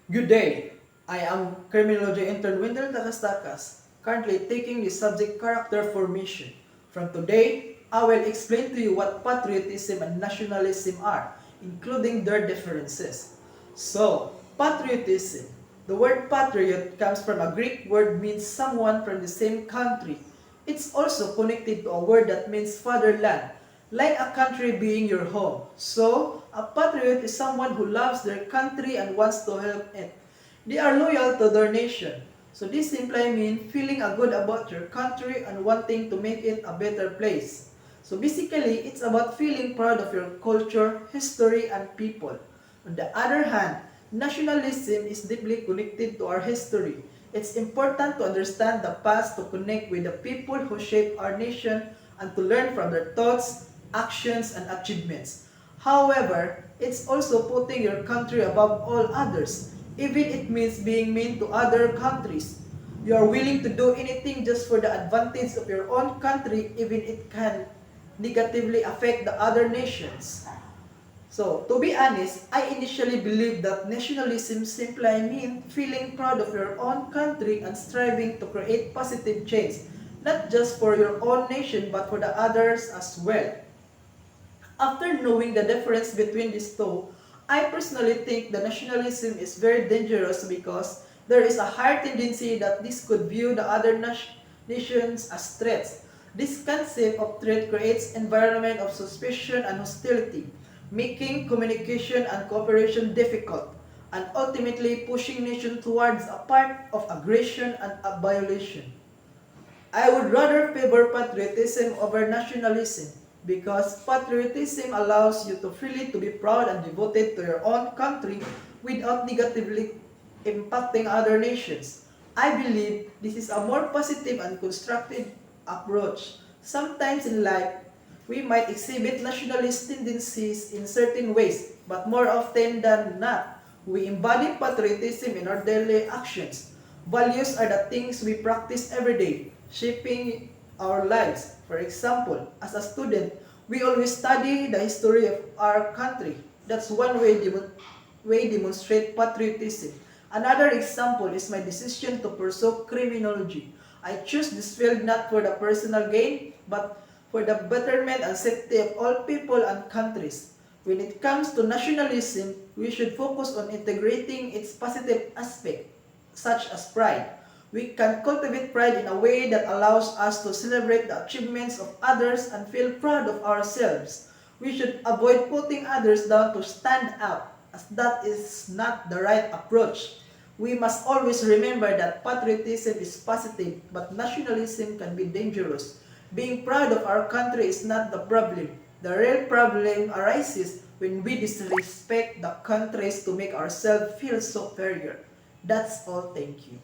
Good day. I am criminology intern Wendell Takastakas, currently taking the subject character formation. From today, I will explain to you what patriotism and nationalism are, including their differences. So, patriotism. The word patriot comes from a Greek word means someone from the same country. It's also connected to a word that means fatherland, like a country being your home. So, a patriot is someone who loves their country and wants to help it. They are loyal to their nation. So this simply means feeling a good about your country and wanting to make it a better place. So basically, it's about feeling proud of your culture, history, and people. On the other hand, nationalism is deeply connected to our history. It's important to understand the past to connect with the people who shape our nation and to learn from their thoughts, actions, and achievements. However, it's also putting your country above all others, even it means being mean to other countries. You are willing to do anything just for the advantage of your own country, even it can negatively affect the other nations. So, to be honest, I initially believed that nationalism simply meant feeling proud of your own country and striving to create positive change, not just for your own nation but for the others as well. After knowing the difference between these two, I personally think the nationalism is very dangerous because there is a high tendency that this could view the other nations as threats. This concept of threat creates environment of suspicion and hostility, making communication and cooperation difficult, and ultimately pushing nations towards a path of aggression and a violation. I would rather favor patriotism over nationalism because patriotism allows you to freely to be proud and devoted to your own country without negatively impacting other nations. I believe this is a more positive and constructive approach. Sometimes in life, we might exhibit nationalist tendencies in certain ways, but more often than not, we embody patriotism in our daily actions. Values are the things we practice every day, shaping our lives. For example, as a student, we always study the history of our country. That's one way demonstrate patriotism. Another example is my decision to pursue criminology. I choose this field not for the personal gain, but for the betterment and safety of all people and countries. When it comes to nationalism, we should focus on integrating its positive aspect, such as pride. We can cultivate pride in a way that allows us to celebrate the achievements of others and feel proud of ourselves. We should avoid putting others down to stand out, as that is not the right approach. We must always remember that patriotism is positive, but nationalism can be dangerous. Being proud of our country is not the problem. The real problem arises when we disrespect the countries to make ourselves feel superior. That's all. Thank you.